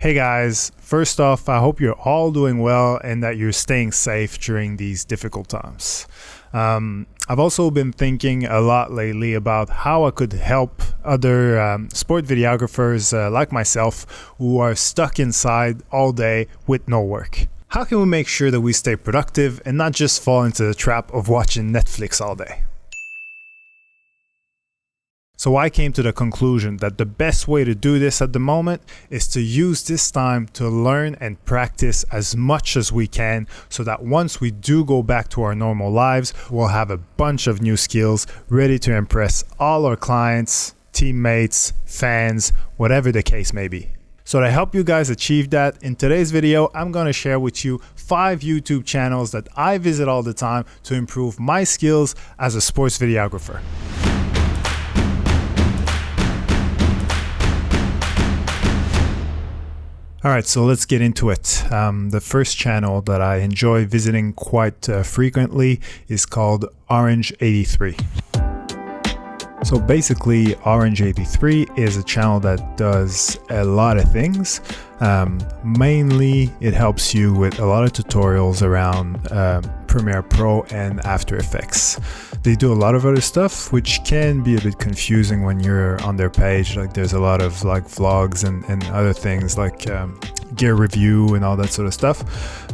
Hey guys, first off, I hope you're all doing well and that you're staying safe during these difficult times. I've also been thinking a lot lately about how I could help other sport videographers like myself who are stuck inside all day with no work. How can we make sure that we stay productive and not just fall into the trap of watching Netflix all day? So I came to the conclusion that the best way to do this at the moment is to use this time to learn and practice as much as we can so that once we do go back to our normal lives, we'll have a bunch of new skills ready to impress all our clients, teammates, fans, whatever the case may be. So to help you guys achieve that, in today's video, I'm going to share with you 5 YouTube channels that I visit all the time to improve my skills as a sports videographer. Alright, so let's get into it. The first channel that I enjoy visiting quite frequently is called Orange83. So basically, Orange83 is a channel that does a lot of things. Mainly, it helps you with a lot of tutorials around Premiere Pro and After Effects. They do a lot of other stuff, which can be a bit confusing when you're on their page. Like there's a lot of like vlogs and other things like gear review and all that sort of stuff.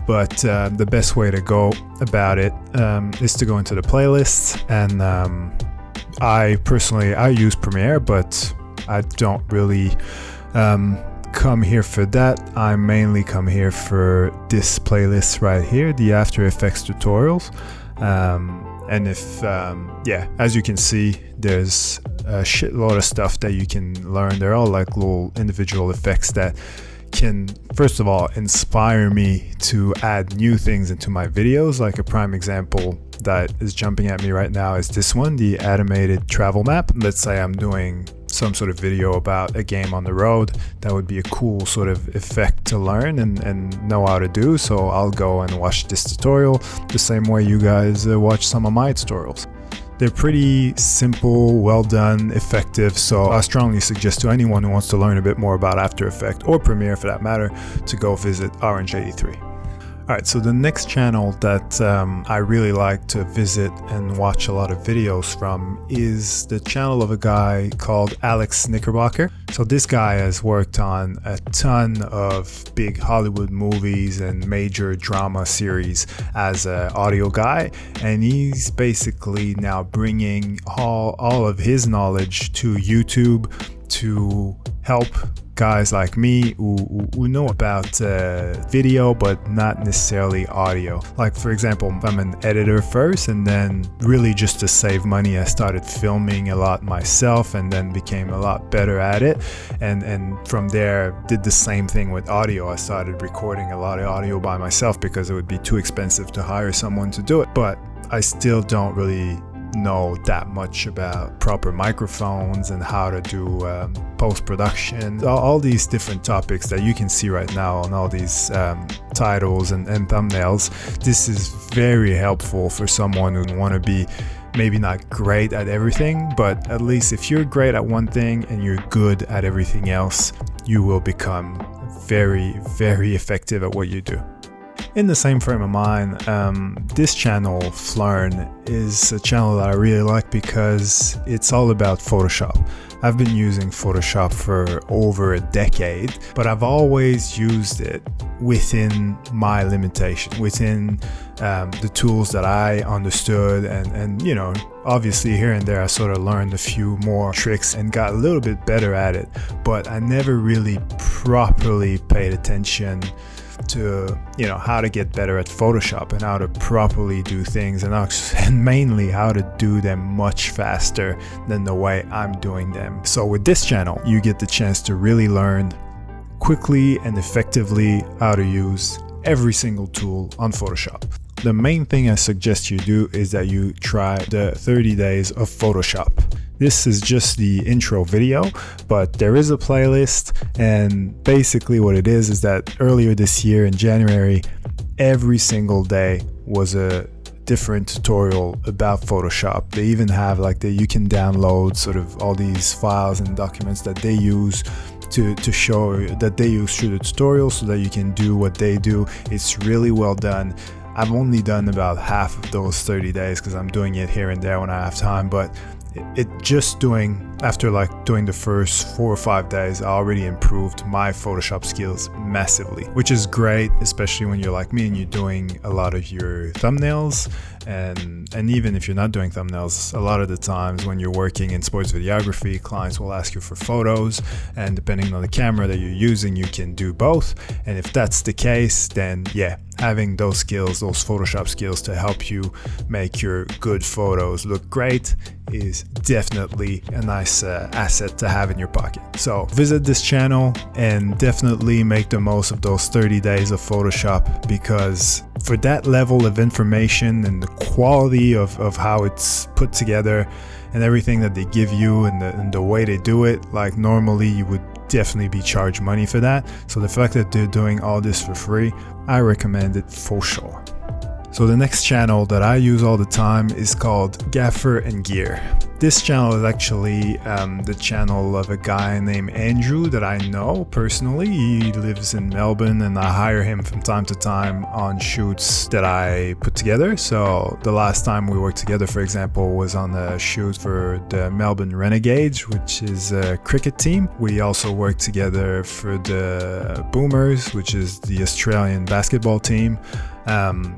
But the best way to go about it is to go into the playlists. And I personally use Premiere, but I don't really come here for that. I mainly come here for this playlist right here, the After Effects tutorials. And if, as you can see, there's a shitload of stuff that you can learn. They're all like little individual effects that can, first of all, inspire me to add new things into my videos. Like a prime example that is jumping at me right now is this one, the animated travel map. Let's say I'm doing some sort of video about a game on the road. That would be a cool sort of effect to learn and know how to do. So I'll go and watch this tutorial the same way you guys watch some of my tutorials. They're pretty simple, well done, effective, so I strongly suggest to anyone who wants to learn a bit more about After Effects or Premiere for that matter to go visit Orange83. Alright, so the next channel that I really like to visit and watch a lot of videos from is the channel of a guy called Knickerbocker. So this guy has worked on a ton of big Hollywood movies and major drama series as an audio guy, and he's basically now bringing all of his knowledge to YouTube to help guys like me who know about video but not necessarily audio. Like for example, I'm an editor first, and then really just to save money I started filming a lot myself and then became a lot better at it, and from there did the same thing with audio. I started recording a lot of audio by myself because it would be too expensive to hire someone to do it, but I still don't really know that much about proper microphones and how to do post-production, all these different topics that you can see right now on all these titles and thumbnails. This is very helpful for someone who want to be maybe not great at everything, but at least if you're great at one thing and you're good at everything else, you will become very, very effective at what you do. In the same frame of mind, this channel, Phlearn, is a channel that I really like because it's all about Photoshop. I've been using Photoshop for over a decade, but I've always used it within my limitation, within the tools that I understood, and you know, obviously here and there I sort of learned a few more tricks and got a little bit better at it, but I never really properly paid attention to, you know, how to get better at Photoshop and how to properly do things, and mainly how to do them much faster than the way I'm doing them. So with this channel, you get the chance to really learn quickly and effectively how to use every single tool on Photoshop. The main thing I suggest you do is that you try the 30 days of Photoshop. This is just the intro video, but there is a playlist, and basically what it is that earlier this year in January, every single day was a different tutorial about Photoshop. They even have like you can download sort of all these files and documents that they use to show that they use through the tutorial so that you can do what they do. It's really well done. I've only done about half of those 30 days because I'm doing it here and there when I have time, but after like doing the first 4 or 5 days, I already improved my Photoshop skills massively, which is great, especially when you're like me and you're doing a lot of your thumbnails. And even if you're not doing thumbnails, a lot of the times when you're working in sports videography, clients will ask you for photos, and depending on the camera that you're using, you can do both. And if that's the case, then yeah, having those skills, those Photoshop skills to help you make your good photos look great is definitely a nice asset to have in your pocket. So visit this channel and definitely make the most of those 30 days of Photoshop, because for that level of information and the quality of how it's put together and everything that they give you and the way they do it, like normally you would definitely be charged money for that. So the fact that they're doing all this for free, I recommend it for sure. So the next channel that I use all the time is called Gaffer Gear. This channel is actually the channel of a guy named Andrew that I know personally. He lives in Melbourne and I hire him from time to time on shoots that I put together. So the last time we worked together, for example, was on a shoot for the Melbourne Renegades, which is a cricket team. We also worked together for the Boomers, which is the Australian basketball team.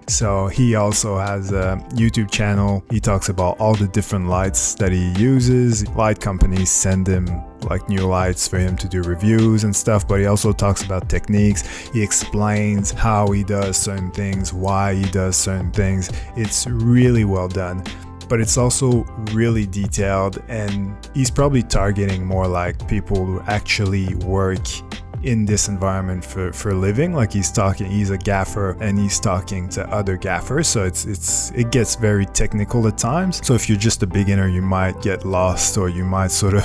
So he also has a YouTube channel. He talks about all the different lights that he uses. Light companies send him like new lights for him to do reviews and stuff, but he also talks about techniques. He explains how he does certain things, why he does certain things. It's really well done, but it's also really detailed, and he's probably targeting more like people who actually work in this environment for a living. Like he's a gaffer and he's talking to other gaffers, so it gets very technical at times. So if you're just a beginner, you might get lost, or you might sort of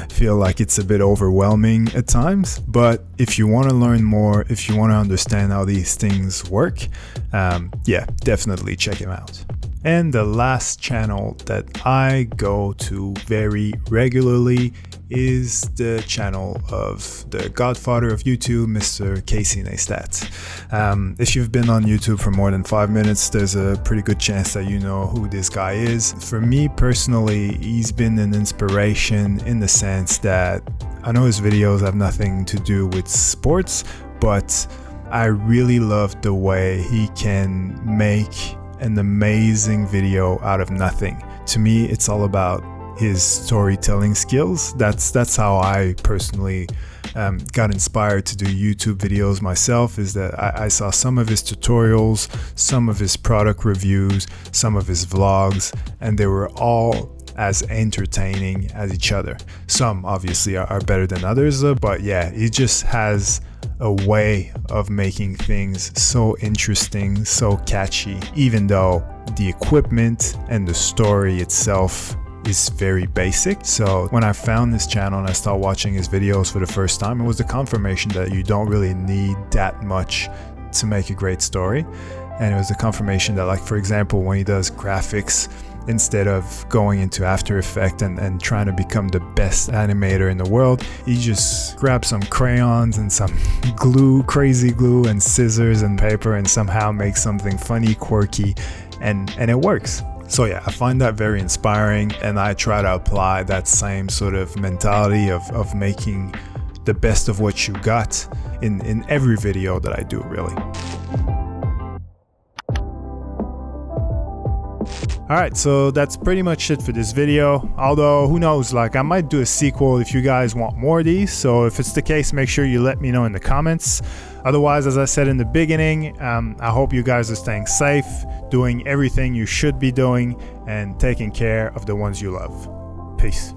feel like it's a bit overwhelming at times. But if you want to learn more, if you want to understand how these things work, yeah, definitely check him out. And the last channel that I go to very regularly is the channel of the godfather of YouTube, Mr. Casey Neistat. If you've been on YouTube for more than 5 minutes, there's a pretty good chance that you know who this guy is. For me personally, he's been an inspiration in the sense that I know his videos have nothing to do with sports, but I really love the way he can make an amazing video out of nothing. To me, it's all about his storytelling skills. That's how I personally got inspired to do YouTube videos myself, is that I saw some of his tutorials, some of his product reviews, some of his vlogs, and they were all as entertaining as each other. Some obviously are better than others, but yeah, he just has a way of making things so interesting, so catchy, even though the equipment and the story itself is very basic. So when I found this channel and I started watching his videos for the first time, it was the confirmation that you don't really need that much to make a great story. And it was the confirmation that, like, for example, when he does graphics, instead of going into After Effects and trying to become the best animator in the world, he just grabs some crayons and some glue, crazy glue, and scissors and paper, and somehow makes something funny, quirky, and it works. So yeah, I find that very inspiring, and I try to apply that same sort of mentality of making the best of what you got in every video that I do, really. Alright, so that's pretty much it for this video. Although, who knows, like, I might do a sequel if you guys want more of these. So if it's the case, make sure you let me know in the comments. Otherwise, as I said in the beginning, I hope you guys are staying safe, doing everything you should be doing, and taking care of the ones you love. Peace.